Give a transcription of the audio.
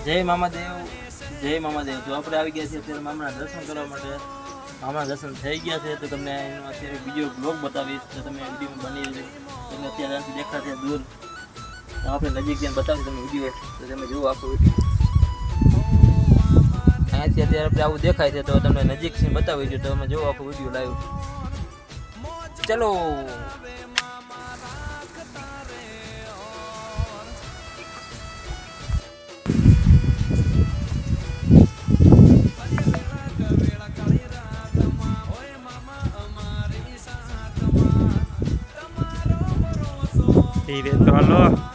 જય મામાદેવ, જય મામાદેવ. તો આપણે આવી ગયા છીએ અત્યારે મામાના દર્શન કરવા માટે. મામાના દર્શન થઈ ગયા છે તો તમને એનો અત્યારે બીજો બ્લોગ બતાવીશ તો તમે વિડીયોમાં બની રહેજો. તમને અત્યારે આનાથી દેખાશે દૂર, તો આપણે નજીક જઈને બતાવીશું તમે વિડીયો, તો તમે જુઓ આખો વિડીયો. અહીંયાથી અત્યારે આપણે આવું દેખાય છે તો તમને નજીકથી બતાવી દઉં, તો તમે જુઓ આખો વિડીયો લાઈવ. ચલો ધીરે તો હાલો.